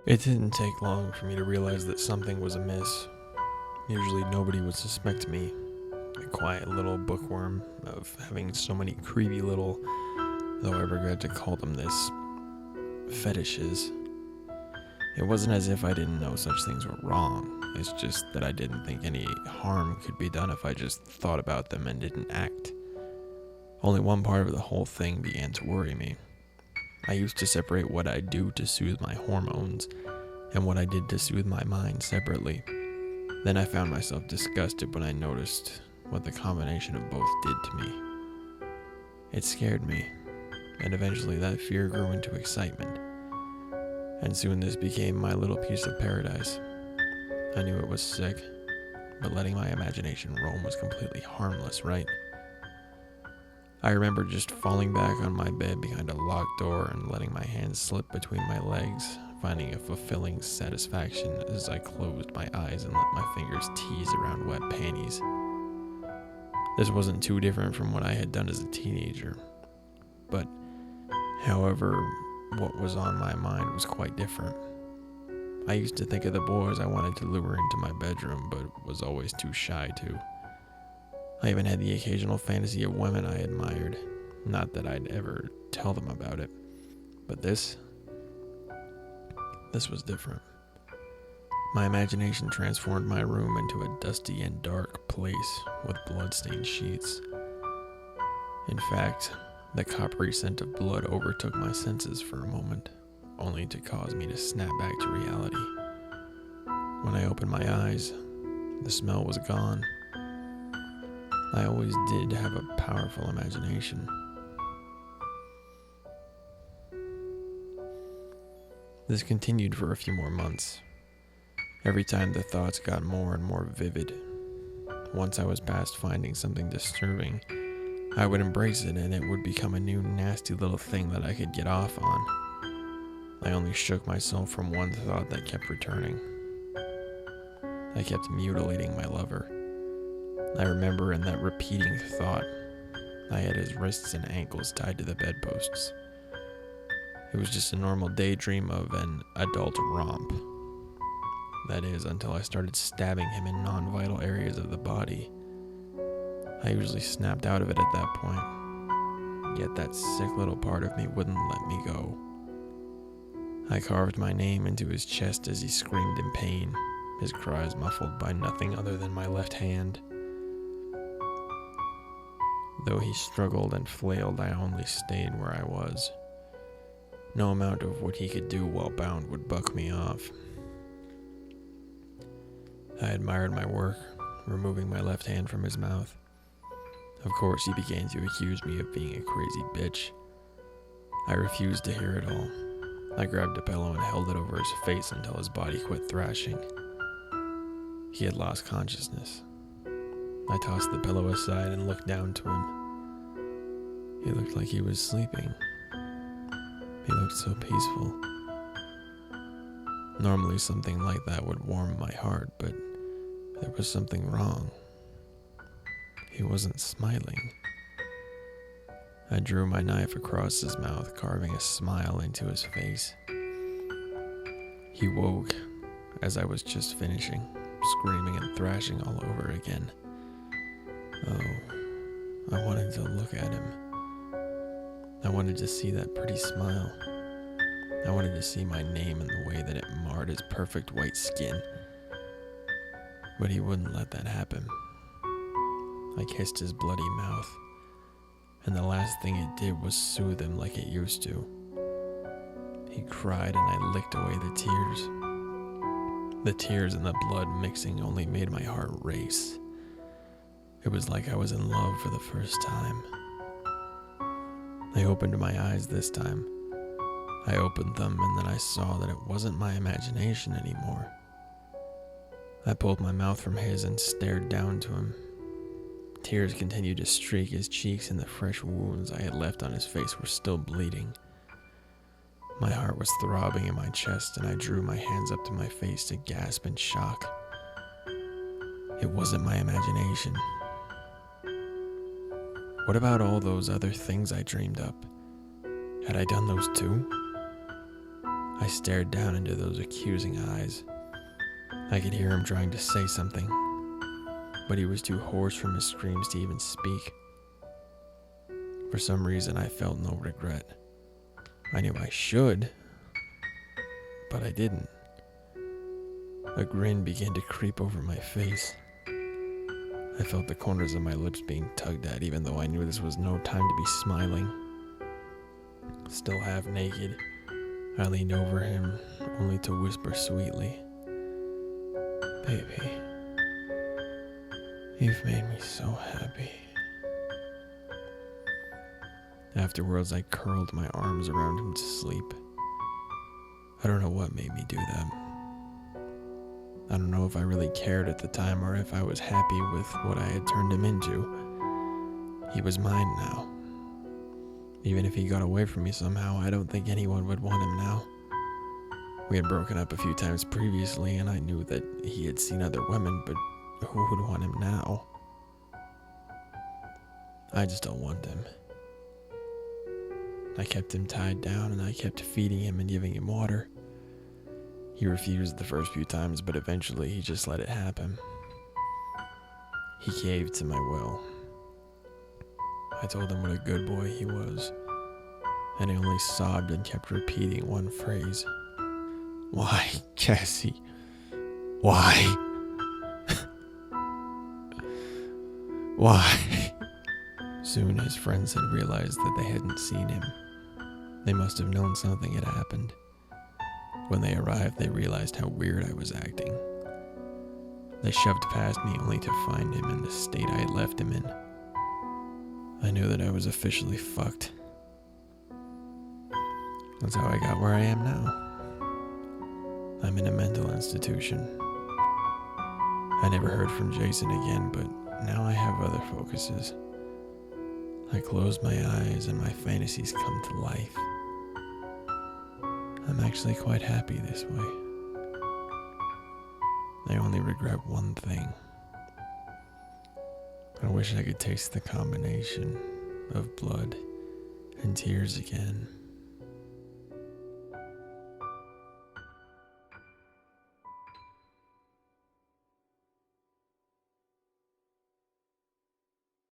It didn't take long for me to realize that something was amiss. Usually nobody would suspect me, a quiet little bookworm, of having so many creepy little, though I regret to call them this, fetishes. It wasn't as if I didn't know such things were wrong. It's just that I didn't think any harm could be done if I just thought about them and didn't act. Only one part of the whole thing began to worry me. I used to separate what I do to soothe my hormones and what I did to soothe my mind separately. Then I found myself disgusted when I noticed what the combination of both did to me. It scared me, and eventually that fear grew into excitement. And soon this became my little piece of paradise. I knew it was sick, but letting my imagination roam was completely harmless, right? I remember just falling back on my bed behind a locked door and letting my hands slip between my legs, finding a fulfilling satisfaction as I closed my eyes and let my fingers tease around wet panties. This wasn't too different from what I had done as a teenager, but however, what was on my mind was quite different. I used to think of the boys I wanted to lure into my bedroom, but was always too shy to. I even had the occasional fantasy of women I admired. Not that I'd ever tell them about it, but this was different. My imagination transformed my room into a dusty and dark place with blood-stained sheets. In fact, the coppery scent of blood overtook my senses for a moment, only to cause me to snap back to reality. When I opened my eyes, the smell was gone. I always did have a powerful imagination. This continued for a few more months. Every time the thoughts got more and more vivid. Once I was past finding something disturbing, I would embrace it and it would become a new nasty little thing that I could get off on. I only shook myself from one thought that kept returning. I kept mutilating my lover. I remember in that repeating thought, I had his wrists and ankles tied to the bedposts. It was just a normal daydream of an adult romp. That is, until I started stabbing him in non-vital areas of the body. I usually snapped out of it at that point, yet that sick little part of me wouldn't let me go. I carved my name into his chest as he screamed in pain, his cries muffled by nothing other than my left hand. Though he struggled and flailed, I only stayed where I was. No amount of what he could do while bound would buck me off. I admired my work, removing my left hand from his mouth. Of course, he began to accuse me of being a crazy bitch. I refused to hear it all. I grabbed a pillow and held it over his face until his body quit thrashing. He had lost consciousness. I tossed the pillow aside and looked down to him. He looked like he was sleeping. He looked so peaceful. Normally something like that would warm my heart, but there was something wrong. He wasn't smiling. I drew my knife across his mouth, carving a smile into his face. He woke as I was just finishing, screaming and thrashing all over again. Oh, I wanted to look at him. I wanted to see that pretty smile. I wanted to see my name in the way that it marred his perfect white skin. But he wouldn't let that happen. I kissed his bloody mouth, and the last thing it did was soothe him like it used to. He cried and I licked away the tears. The tears and the blood mixing only made my heart race. It was like I was in love for the first time. I opened my eyes this time. I opened them and then I saw that it wasn't my imagination anymore. I pulled my mouth from his and stared down to him. Tears continued to streak his cheeks and the fresh wounds I had left on his face were still bleeding. My heart was throbbing in my chest and I drew my hands up to my face to gasp in shock. It wasn't my imagination. What about all those other things I dreamed up? Had I done those too? I stared down into those accusing eyes. I could hear him trying to say something, but he was too hoarse from his screams to even speak. For some reason, I felt no regret. I knew I should, but I didn't. A grin began to creep over my face. I felt the corners of my lips being tugged at, even though I knew this was no time to be smiling. Still half naked, I leaned over him, only to whisper sweetly, "Baby, you've made me so happy." Afterwards, I curled my arms around him to sleep. I don't know what made me do that. I don't know if I really cared at the time or if I was happy with what I had turned him into. He was mine now. Even if he got away from me somehow, I don't think anyone would want him now. We had broken up a few times previously, and I knew that he had seen other women, but who would want him now? I just don't want him. I kept him tied down, and I kept feeding him and giving him water. He refused the first few times, but eventually he just let it happen. He caved to my will. I told him what a good boy he was, and he only sobbed and kept repeating one phrase. "Why, Cassie? Why? Why?" Soon his friends had realized that they hadn't seen him. They must have known something had happened. When they arrived, they realized how weird I was acting. They shoved past me only to find him in the state I had left him in. I knew that I was officially fucked. That's how I got where I am now. I'm in a mental institution. I never heard from Jason again, but now I have other focuses. I close my eyes and my fantasies come to life. I'm actually quite happy this way. I only regret one thing. I wish I could taste the combination of blood and tears again.